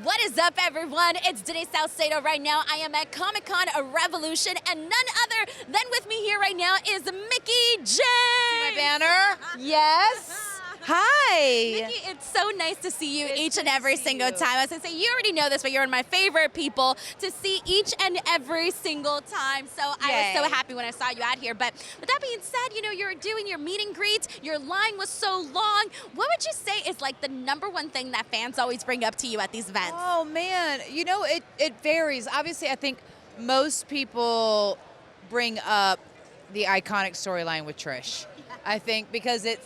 What is up, everyone? It's Denise Salcedo right now. I am at Comic-Con Revolution, and none other than with me here right now is Mickie James. See my banner? Yes. Hi. Mickie, it's so nice to see you each and every single time. I was going to say, you already know this, but you're one of my favorite people to see each and every single time. So I was so happy when I saw you out here. But with that being said, you know, you're doing your meet and greets. Your line was so long. What would you say is like the #1 thing that fans always bring up to you at these events? Oh, man. You know, it varies. Obviously, I think most people bring up the iconic storyline with Trish. I think because it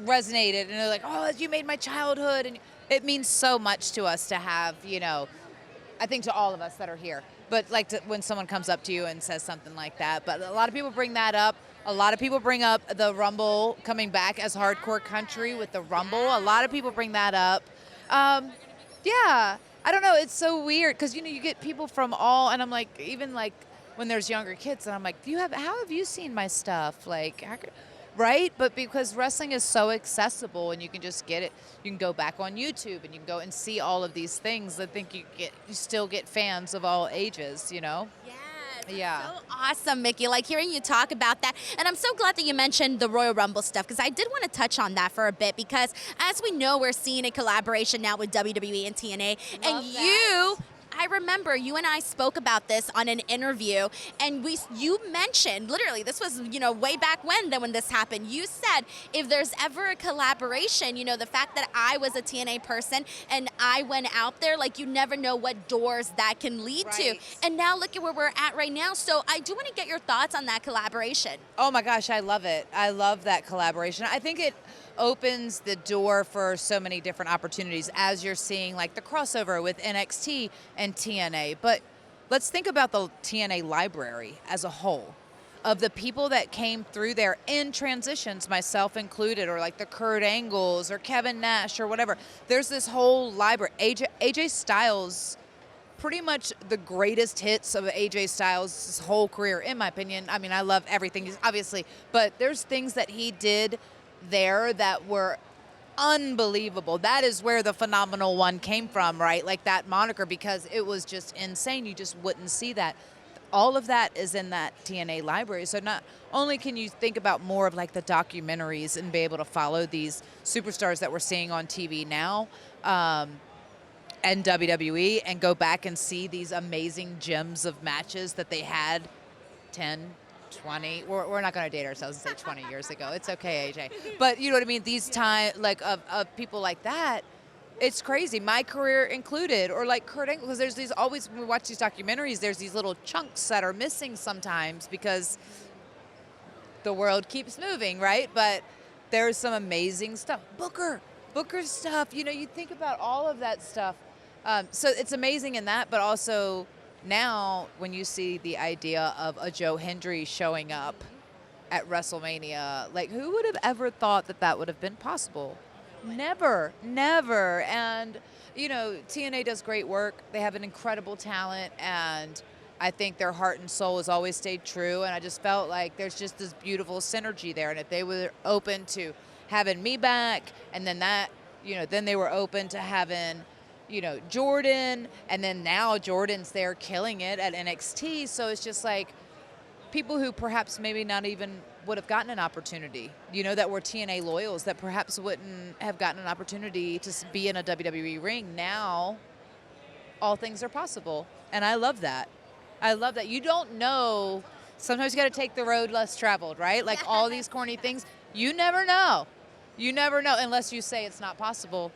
resonated and they're like, oh, you made my childhood, and it means so much to us to have, you know, I think to all of us that are here, but like when someone comes up to you and says something like that. But a lot of people bring that up. A lot of people bring up the Rumble coming back as hardcore country with the Rumble. A lot of people bring that up. Yeah, I don't know, it's so weird because, you know, you get people from all, and I'm like, even like when there's younger kids, and I'm like, how have you seen my stuff? Like, right? But because wrestling is so accessible and you can just get it, you can go back on YouTube and you can go and see all of these things. I think you still get fans of all ages, you know? Yeah. So awesome, Mickie. Like hearing you talk about that. And I'm so glad that you mentioned the Royal Rumble stuff, because I did want to touch on that for a bit, because as we know, we're seeing a collaboration now with WWE and TNA. I remember you and I spoke about this on an interview, and you mentioned, literally, this was, you know, way back when this happened. You said if there's ever a collaboration, you know, the fact that I was a TNA person and I went out there, like, you never know what doors that can lead to. And now look at where we're at right now. So I do want to get your thoughts on that collaboration. Oh my gosh, I love it. I love that collaboration. I think it opens the door for so many different opportunities, as you're seeing like the crossover with NXT and TNA. But let's think about the TNA library as a whole, of the people that came through there in transitions, myself included, or like the Kurt Angles or Kevin Nash or whatever. There's this whole library. AJ Styles, pretty much the greatest hits of AJ Styles' whole career, in my opinion. I mean, I love everything, obviously, but there's things that he did there that were unbelievable. That is where the Phenomenal One came from, right? Like that moniker, because it was just insane. You just wouldn't see that. All of that is in that TNA library. So not only can you think about more of like the documentaries and be able to follow these superstars that we're seeing on TV now, and WWE, and go back and see these amazing gems of matches that they had 10, 20, we're not going to date ourselves and say 20 years ago. It's okay, AJ. But you know what I mean? These time, like, of people like that, it's crazy. My career included, or like Kurt Angle, because there's these always, when we watch these documentaries, there's these little chunks that are missing sometimes because the world keeps moving, right? But there's some amazing stuff. Booker's stuff, you know, you think about all of that stuff. So it's amazing in that, but also now, when you see the idea of a Joe Hendry showing up at WrestleMania, like, who would have ever thought that that would have been possible? Never. And, you know, TNA does great work. They have an incredible talent, and I think their heart and soul has always stayed true, and I just felt like there's just this beautiful synergy there, and if they were open to having me back, and then that, you know, then they were open to having, you know, Jordan, and then now Jordan's there killing it at NXT. So it's just like people who perhaps maybe not even would have gotten an opportunity, you know, that were TNA loyals that perhaps wouldn't have gotten an opportunity to be in a WWE ring. Now all things are possible, and I love that. I love that. You don't know. Sometimes you got to take the road less traveled, right? Like all these corny things. You never know. You never know unless you say it's not possible.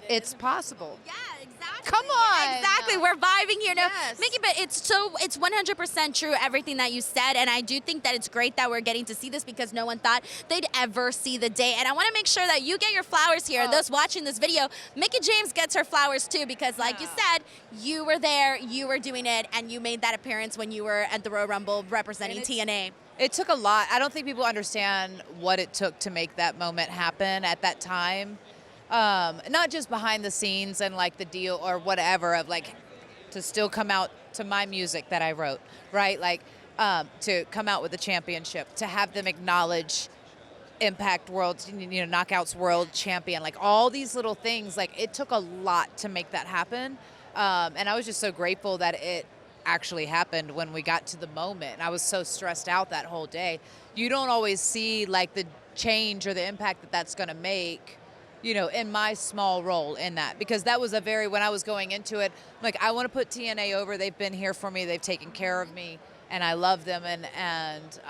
It's possible. Yeah, exactly. Come on. Exactly. We're vibing here now. Yes. Mickie, but it's 100% true, everything that you said, and I do think that it's great that we're getting to see this, because no one thought they'd ever see the day. And I want to make sure that you get your flowers here. Those watching this video, Mickie James gets her flowers too, because like you said, you were there, you were doing it, and you made that appearance when you were at the Royal Rumble representing TNA. It took a lot. I don't think people understand what it took to make that moment happen at that time. Not just behind the scenes and like the deal or whatever of like to still come out to my music that I wrote, right? Like to come out with the championship, to have them acknowledge Impact World, Knockouts World Champion, like all these little things. Like it took a lot to make that happen, and I was just so grateful that it actually happened when we got to the moment. I was so stressed out that whole day. You don't always see like the change or the impact that that's going to make, in my small role in that, because that was when I was going into it, like I want to put TNA over. They've been here for me. They've taken care of me, and I love them, and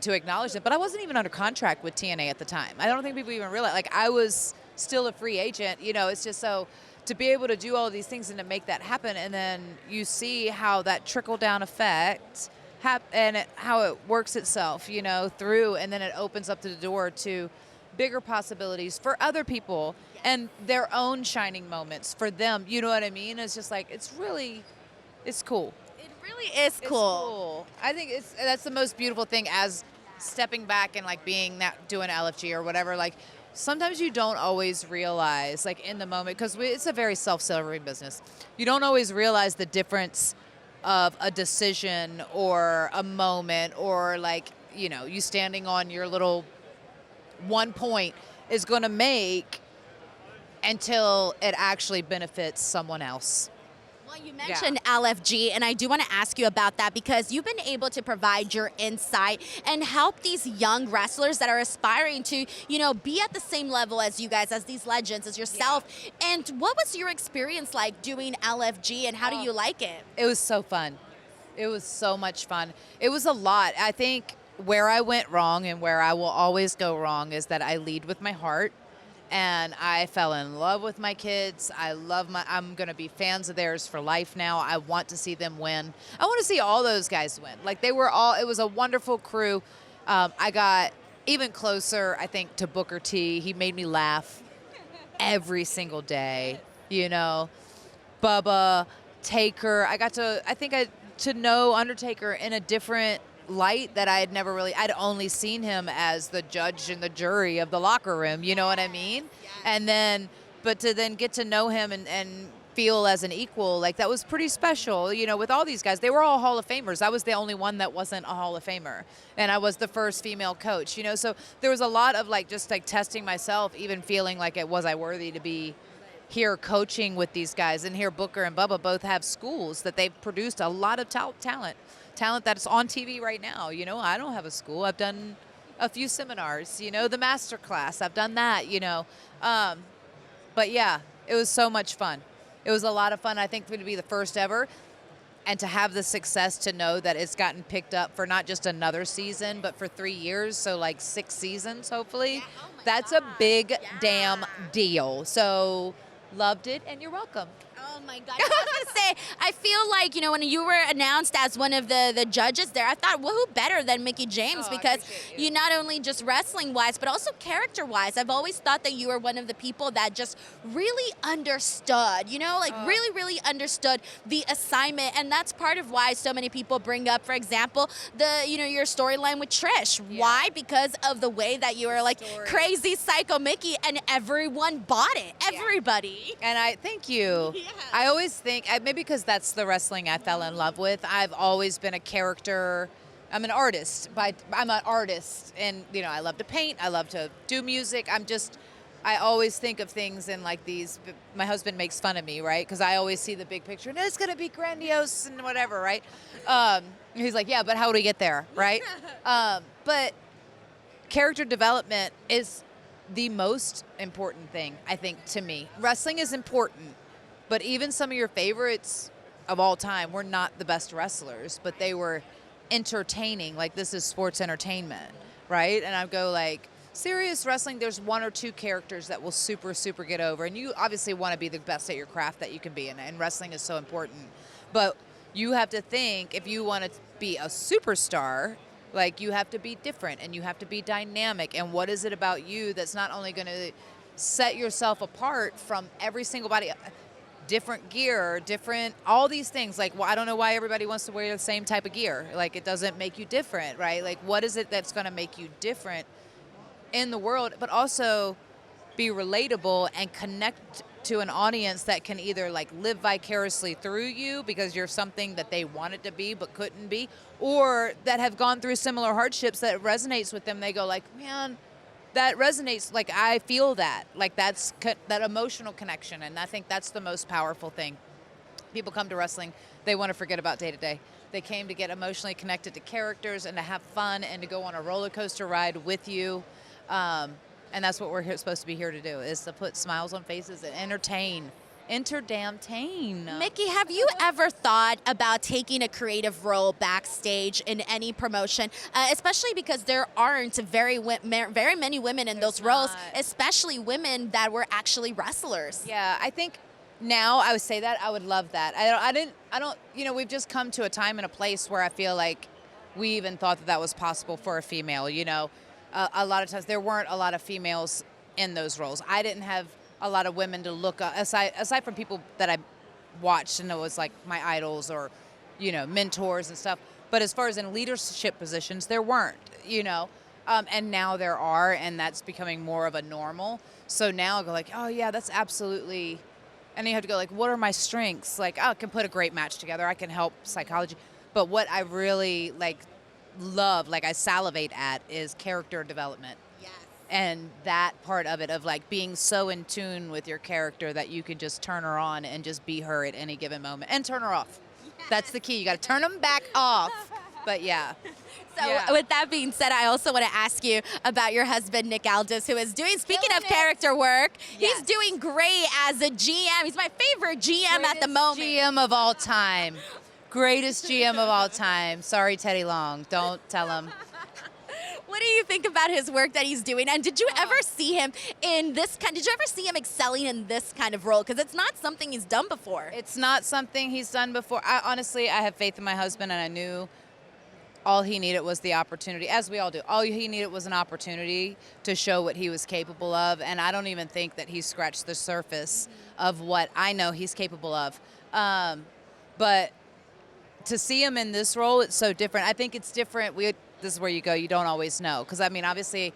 to acknowledge it. But I wasn't even under contract with TNA at the time. I don't think people even realize. Like I was still a free agent. It's just so to be able to do all of these things and to make that happen, and then you see how that trickle down effect and how it works itself, through, and then it opens up the door to bigger possibilities for other people and their own shining moments for them. You know what I mean? It's just like it's cool. It really is cool. I think that's the most beautiful thing, as stepping back and like doing LFG or whatever. Like sometimes you don't always realize, like in the moment, because it's a very self-serving business. You don't always realize the difference of a decision or a moment, or like you standing on your little 1 point is going to make until it actually benefits someone else. Well, you mentioned LFG, and I do want to ask you about that, because you've been able to provide your insight and help these young wrestlers that are aspiring to, be at the same level as you guys, as these legends, as yourself. Yeah. And what was your experience like doing LFG, and how do you like it? It was so fun. It was so much fun. It was a lot. I think where I went wrong and where I will always go wrong is that I lead with my heart. And I fell in love with my kids. I'm going to be fans of theirs for life now. I want to see them win. I want to see all those guys win. Like it was a wonderful crew. I got even closer, I think, to Booker T. He made me laugh every single day, Bubba, Taker. I got to know Undertaker in a different light that I'd only seen him as the judge and the jury of the locker room, you know what I mean? Yes. But to then get to know him and feel as an equal, like that was pretty special, with all these guys. They were all Hall of Famers. I was the only one that wasn't a Hall of Famer, and I was the first female coach, so there was a lot of just testing myself, even feeling like was I worthy to be here coaching with these guys. And here Booker and Bubba both have schools that they've produced a lot of talent that's on TV right now. I don't have a school. I've done a few seminars, the master class. I've done that, But yeah, it was so much fun. It was a lot of fun. I think to be the first ever, and to have the success to know that it's gotten picked up for not just another season, but for 3 years. So 6 seasons, hopefully. Yeah, that's a big damn deal. So loved it, and you're welcome. Oh my God. I was going to say, I feel like, when you were announced as one of the judges there, I thought, well, who better than Mickie James? Because you not only just wrestling-wise, but also character-wise. I've always thought that you were one of the people that just really understood, really, really understood the assignment. And that's part of why so many people bring up, for example, your storyline with Trish. Yeah. Why? Because of the way that you were crazy psycho Mickie, and everyone bought it. Everybody. And I thank you. Yeah. I always think, maybe because that's the wrestling I fell in love with. I've always been a character. I'm an artist, and I love to paint. I love to do music. I always think of things in these. My husband makes fun of me, right? Because I always see the big picture, and it's gonna be grandiose and whatever, right? He's like, yeah, but how do we get there, right? But character development is the most important thing, I think, to me. Wrestling is important. But even some of your favorites of all time were not the best wrestlers, but they were entertaining. This is sports entertainment, right? And I go serious wrestling, there's 1 or 2 characters that will super, super get over. And you obviously want to be the best at your craft that you can be, and wrestling is so important. But you have to think, if you want to be a superstar, you have to be different, and you have to be dynamic. And what is it about you that's not only going to set yourself apart from every single body? Different gear, all these things. I don't know why everybody wants to wear the same type of gear. It doesn't make you different, right? What is it that's going to make you different in the world, but also be relatable and connect to an audience that can either like live vicariously through you because you're something that they wanted to be but couldn't be, or that have gone through similar hardships that resonates with them. They go like, man, that resonates. Like, I feel that. Like, that's that emotional connection, and I think that's the most powerful thing. People come to wrestling, they want to forget about day-to-day. They came to get emotionally connected to characters and to have fun and to go on a roller coaster ride with you. And that's what we're supposed to be here to do, is to put smiles on faces and entertain. Enter-damn-tain. Mickie, have you ever thought about taking a creative role backstage in any promotion, especially because there aren't very many women in those roles, especially women that were actually wrestlers? Yeah, I think now I would say that. I would love that. I don't, you know, we've just come to a time and a place where I feel like we even thought that that was possible for a female, you know. A lot of times there weren't a lot of females in those roles. I didn't have a lot of women to look up, aside from people that I watched and it was like my idols or, you know, mentors and stuff. But as far as in leadership positions, there weren't, you know. And now there are, and that's becoming more of a normal. So now I go like, oh yeah, that's absolutely, and you have to go like, what are my strengths? Like, oh, I can put a great match together. I can help psychology. But what I really like love, like I salivate at, is character development. And that part of it, of like being so in tune with your character that you can just turn her on and just be her at any given moment and turn her off. Yes. That's the key. You got to turn them back off. But yeah. So with that being said, I also want to ask you about your husband, Nick Aldis, who is doing, speaking of character work, he's doing great as a GM. He's my favorite GM at the moment. GM of all time. Greatest GM of all time. Sorry, Teddy Long. Don't tell him. What do you think about his work that he's doing? And did you ever see him in this kind? Did you ever see him excelling in this kind of role? Because it's not something he's done before. It's not something he's done before. Honestly, I have faith in my husband, and I knew all he needed was the opportunity, as we all do. All he needed was an opportunity to show what he was capable of, and I don't even think that he scratched the surface of what I know he's capable of. But to see him in this role, it's so different. I think it's different. This is where you go, you don't always know. Because, I mean, obviously,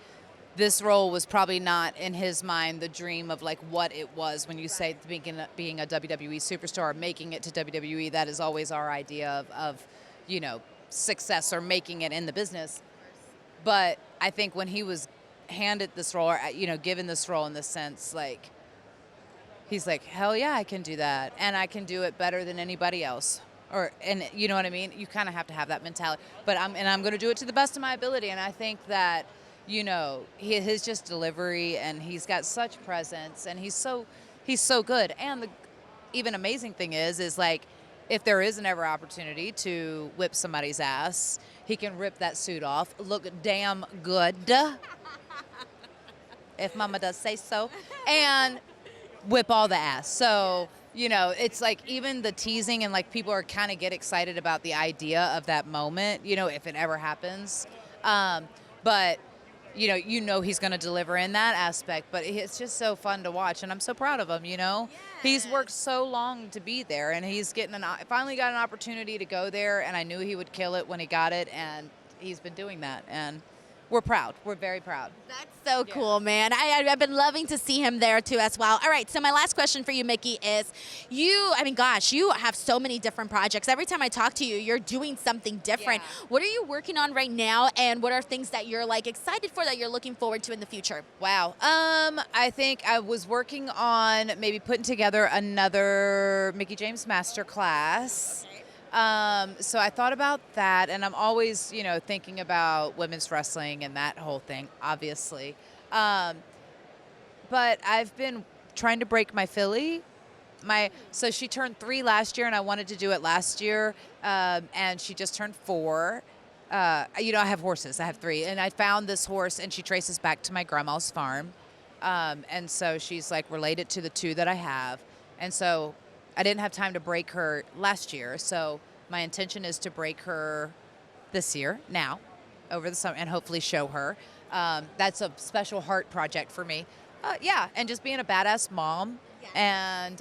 this role was probably not, in his mind, the dream of, like, what it was. When you say being a WWE superstar, making it to WWE, that is always our idea of, you know, success or making it in the business. But I think when he was handed this role, or, you know, given this role in this sense, like, he's like, hell yeah, I can do that. And I can do it better than anybody else. And you know what I mean? You kind of have to have that mentality. But I'm going to do it to the best of my ability. And I think that, you know, his just delivery, and he's got such presence, and he's so good. And the even amazing thing is like, if there is an ever opportunity to whip somebody's ass, he can rip that suit off, look damn good, if mama does say so, and whip all the ass. So, you know, it's like even the teasing, and like people are kind of get excited about the idea of that moment, you know, if it ever happens. But you know he's going to deliver in that aspect, but it's just so fun to watch, and I'm so proud of him, you know. Yeah. He's worked so long to be there, and he's finally got an opportunity to go there, and I knew he would kill it when he got it, and he's been doing that, and we're proud. We're very proud. That's so cool, man. I've been loving to see him there, too, as well. All right, so my last question for you, Mickie, is you have so many different projects. Every time I talk to you, you're doing something different. Yeah. What are you working on right now, and what are things that you're, like, excited for, that you're looking forward to in the future? Wow. I think I was working on maybe putting together another Mickie James masterclass. So I thought about that, and I'm always, you know, thinking about women's wrestling and that whole thing, obviously. But I've been trying to break my filly. So she turned 3 last year, and I wanted to do it last year, and she just turned 4. You know, I have horses. I have 3, and I found this horse, and she traces back to my grandma's farm. And so she's, like, related to the 2 that I have. And so I didn't have time to break her last year, so my intention is to break her this year, now, over the summer, and hopefully show her. That's a special heart project for me. Yeah, and just being a badass mom, and,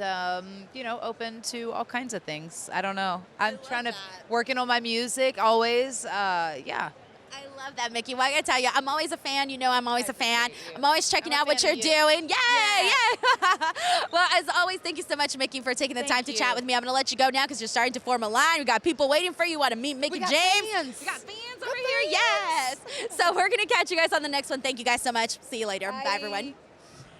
you know, open to all kinds of things. I don't know. I'm trying to, working on my music always, yeah. I love that, Mickie. Well, I gotta tell you, I'm always a fan. You know, I'm always a fan. I'm always checking out what you're doing. Yay! Yeah. Well, as always. Thank you so much, Mickie, for taking the Thank time to you. chat with me. I'm going to let you go now because you're starting to form a line. We got people waiting for you. Want to meet Mickie got James? fans. We got fans over here. Yes. So we're going to catch you guys on the next one. Thank you guys so much. See you later. Bye everyone.